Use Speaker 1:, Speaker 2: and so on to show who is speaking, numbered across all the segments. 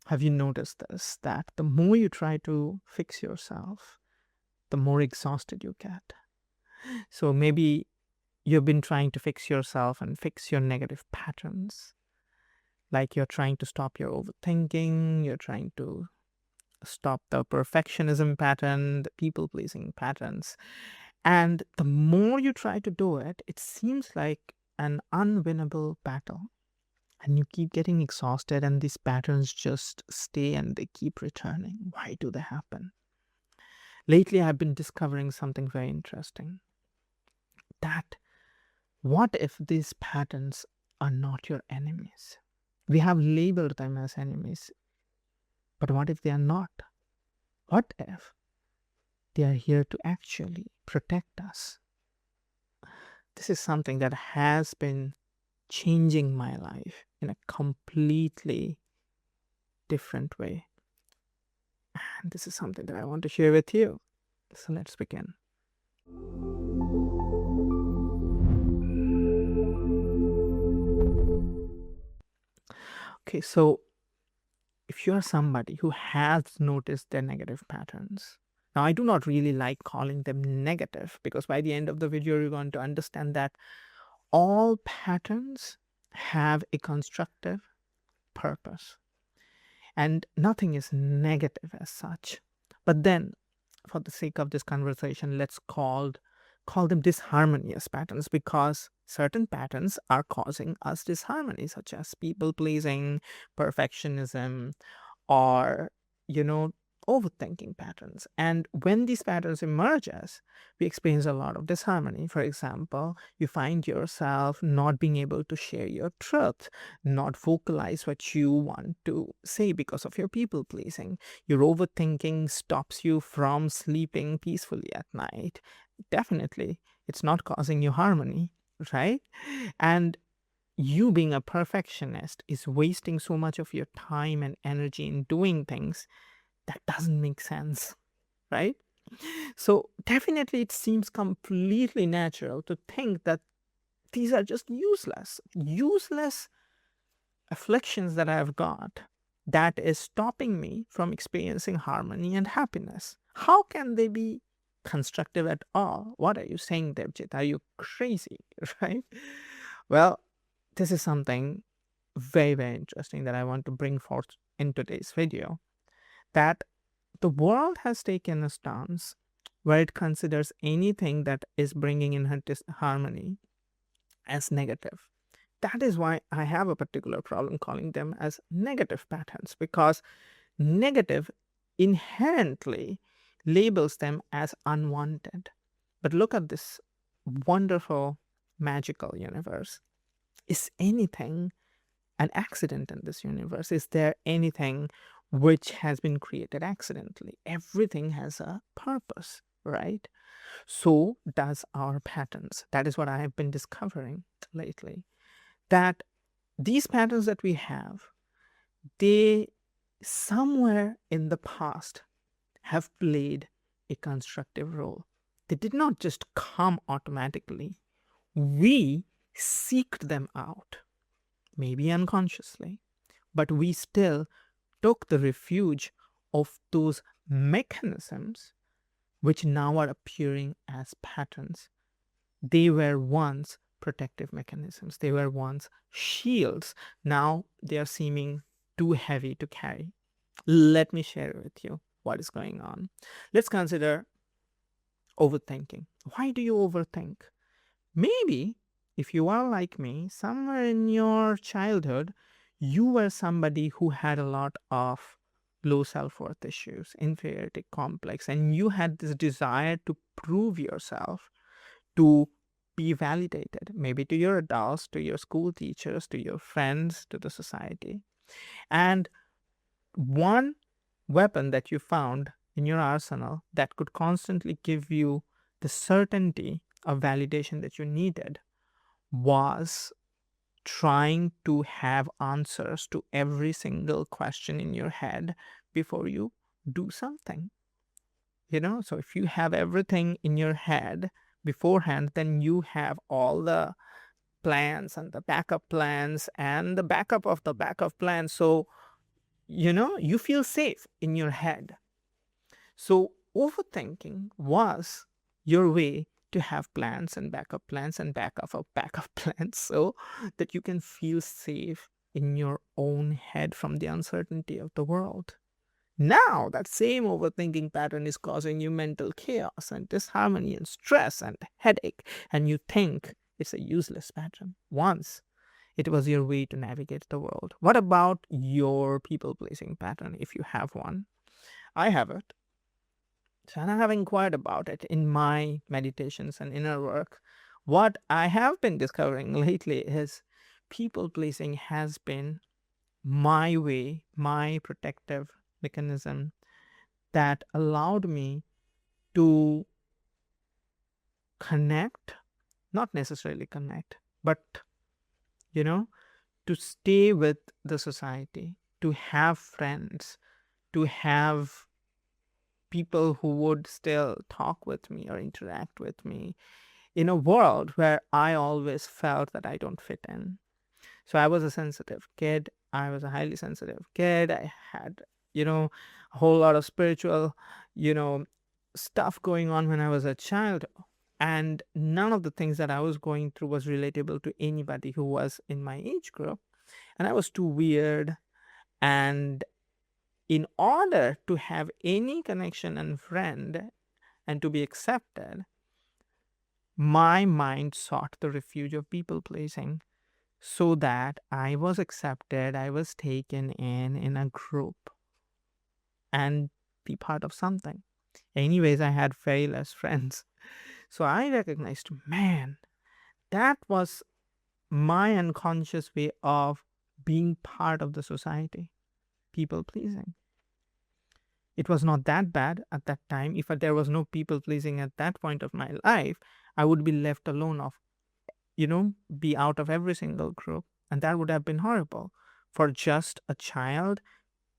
Speaker 1: Have you noticed this? That the more you try to fix yourself, the more exhausted you get. So maybe you've been trying to fix yourself and fix your negative patterns. Like you're trying to stop your overthinking, you're trying to stop the perfectionism pattern, the people pleasing patterns. And the more you try to do it, it seems like an unwinnable battle. And you keep getting exhausted, and these patterns just stay and they keep returning. Why do they happen? Lately, I've been discovering something very interesting, that what if these patterns are not your enemies? We have labeled them as enemies, but what if they are not? What if they are here to actually protect us? This is something that has been changing my life in a completely different way. And this is something that I want to share with you. So let's begin. Okay, so if you are somebody who has noticed their negative patterns, now I do not really like calling them negative, because by the end of the video, you're going to understand that all patterns have a constructive purpose and nothing is negative as such. But then, for the sake of this conversation, let's call them disharmonious patterns, because certain patterns are causing us disharmony, such as people pleasing, perfectionism, or you know overthinking patterns. And when these patterns emerges, we experience a lot of disharmony. For example, you find yourself not being able to share your truth, not vocalize what you want to say because of your people pleasing. Your overthinking stops you from sleeping peacefully at night. Definitely it's not causing you harmony, right? And you being a perfectionist is wasting so much of your time and energy in doing things that doesn't make sense, right? So definitely it seems completely natural to think that these are just useless afflictions that I've got that is stopping me from experiencing harmony and happiness. How can they be constructive at all? What are you saying, Devjit? Are you crazy, right? Well, this is something very, very interesting that I want to bring forth in today's video, that the world has taken a stance where it considers anything that is bringing in her disharmony as negative. That is why I have a particular problem calling them as negative patterns, because negative inherently labels them as unwanted. But look at this wonderful, magical universe. Is anything an accident in this universe? Is there anything which has been created accidentally? Everything has a purpose, right? So does our patterns. That is what I have been discovering lately. That these patterns that we have, they somewhere in the past have played a constructive role. They did not just come automatically. We seeked them out, maybe unconsciously, but we still took the refuge of those mechanisms which now are appearing as patterns. They were once protective mechanisms, they were once shields. Now they are seeming too heavy to carry. Let me share with you what is going on. Let's consider overthinking. Why do you overthink? Maybe if you are like me, somewhere in your childhood, you were somebody who had a lot of low self worth issues, inferiority complex, and you had this desire to prove yourself, to be validated, maybe to your adults, to your school teachers, to your friends, to the society. And one weapon that you found in your arsenal that could constantly give you the certainty of validation that you needed was trying to have answers to every single question in your head before you do something. So if you have everything in your head beforehand, then you have all the plans and the backup plans and the backup of the backup plan. So you feel safe in your head. So overthinking was your way to have plans and backup plans and backup of backup plans so that you can feel safe in your own head from the uncertainty of the world. Now, that same overthinking pattern is causing you mental chaos and disharmony and stress and headache, and you think it's a useless pattern. Once it was your way to navigate the world. What about your people pleasing pattern if you have one? I have it. So, and I have inquired about it in my meditations and inner work. What I have been discovering lately is people pleasing has been my way, my protective mechanism that allowed me to connect, not necessarily connect, but, you know, to stay with the society, to have friends, to have people who would still talk with me or interact with me in a world where I always felt that I don't fit in. So I was a sensitive kid. I was a highly sensitive kid. I had, a whole lot of spiritual, you know, stuff going on when I was a child. And none of the things that I was going through was relatable to anybody who was in my age group. And I was too weird. And in order to have any connection and friend and to be accepted, my mind sought the refuge of people pleasing so that I was accepted, I was taken in a group and be part of something. Anyways, I had very less friends. So I recognized, man, that was my unconscious way of being part of the society, people pleasing. It was not that bad at that time. If there was no people pleasing at that point of my life, I would be left alone of, be out of every single group. And that would have been horrible for just a child,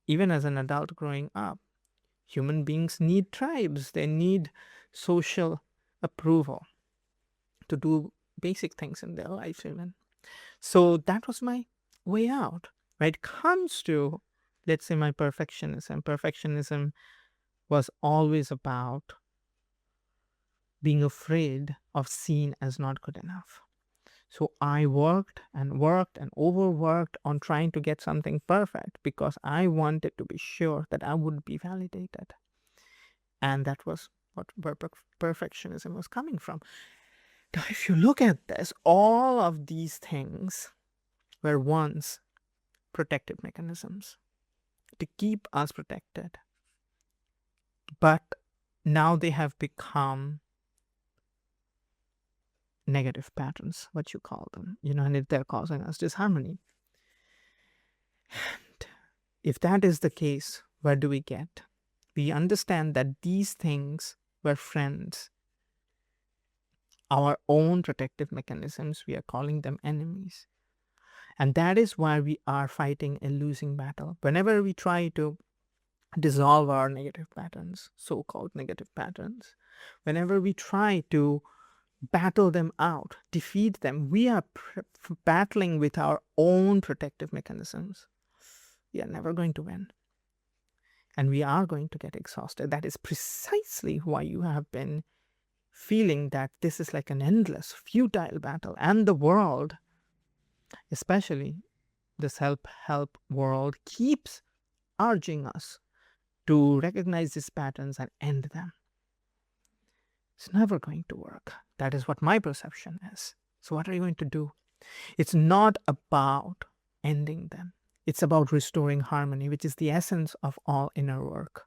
Speaker 1: even as an adult growing up. Human beings need tribes, they need social approval to do basic things in their lives, even. So that was my way out. When it comes to, let's say, my perfectionism was always about being afraid of seen as not good enough. So I worked and worked and overworked on trying to get something perfect because I wanted to be sure that I would be validated. And that was where perfectionism was coming from. Now, if you look at this, all of these things were once protective mechanisms to keep us protected. But now they have become negative patterns, what you call them, and they're causing us disharmony. And if that is the case, where do we get? We understand that these things were friends, our own protective mechanisms. We are calling them enemies. And that is why we are fighting a losing battle. Whenever we try to dissolve our negative patterns, so-called negative patterns, whenever we try to battle them out, defeat them, we are battling with our own protective mechanisms. We are never going to win. And we are going to get exhausted. That is precisely why you have been feeling that this is like an endless, futile battle. And the world, especially the self-help world, keeps urging us to recognize these patterns and end them. It's never going to work. That is what my perception is. So what are you going to do? It's not about ending them. It's about restoring harmony, which is the essence of all inner work.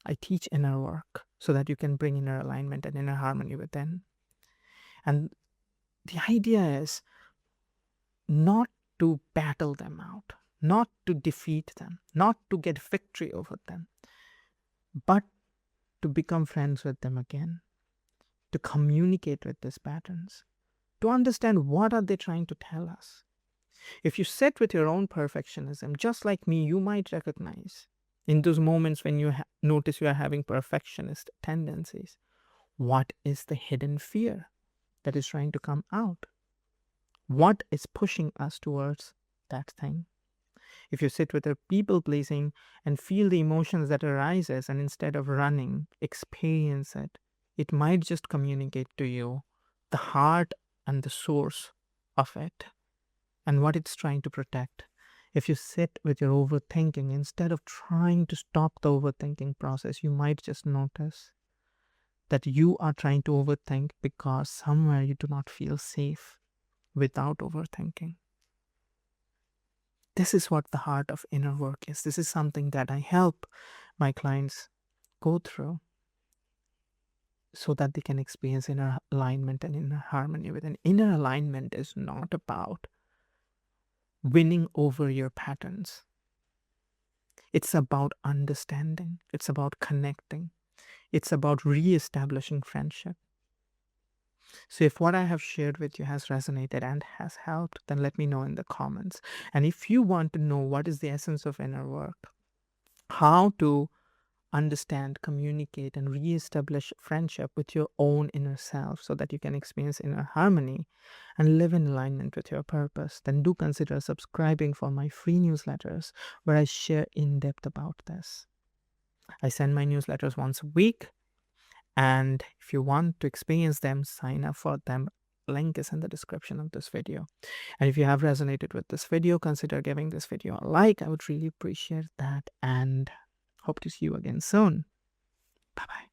Speaker 1: I teach inner work so that you can bring inner alignment and inner harmony within. And the idea is not to battle them out, not to defeat them, not to get victory over them, but to become friends with them again, to communicate with these patterns, to understand what are they trying to tell us. If you sit with your own perfectionism, just like me, you might recognize in those moments when you notice you are having perfectionist tendencies, what is the hidden fear that is trying to come out? What is pushing us towards that thing? If you sit with a people pleasing and feel the emotions that arises, and instead of running, experience it, it might just communicate to you the heart and the source of it and what it's trying to protect. If you sit with your overthinking, instead of trying to stop the overthinking process, you might just notice that you are trying to overthink because somewhere you do not feel safe without overthinking. This is what the heart of inner work is. This is something that I help my clients go through so that they can experience inner alignment and inner harmony within. Inner alignment is not about winning over your patterns. It's about understanding. It's about connecting. It's about re-establishing friendship. So if what I have shared with you has resonated and has helped, then let me know in the comments. And if you want to know what is the essence of inner work, how to understand, communicate, and re-establish friendship with your own inner self so that you can experience inner harmony and live in alignment with your purpose, then do consider subscribing for my free newsletters where I share in depth about this. I send my newsletters once a week, and if you want to experience them, sign up for them. Link is in the description of this video. And if you have resonated with this video, consider giving this video a like. I would really appreciate that, and hope to see you again soon. Bye bye.